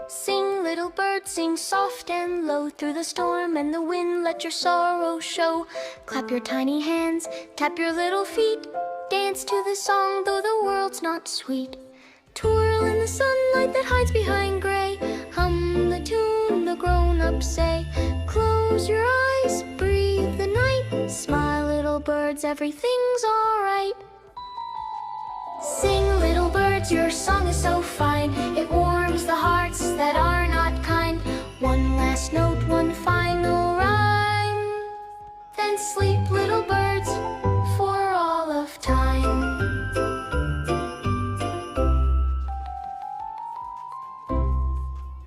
Sing, little bird, sing soft and low. Through the storm and the wind, let your sorrow show. Clap your tiny hands, tap your little feet. Dance to the song, though the world's not sweet. Twirl in the sunlight that hides behind gray. Hum the tune the grown-ups say. Close your eyes, breathe the night. Smile, little birds, everything's alright. Sing, little birds, your song is so fine. It warms the hearts that are not kind. One last note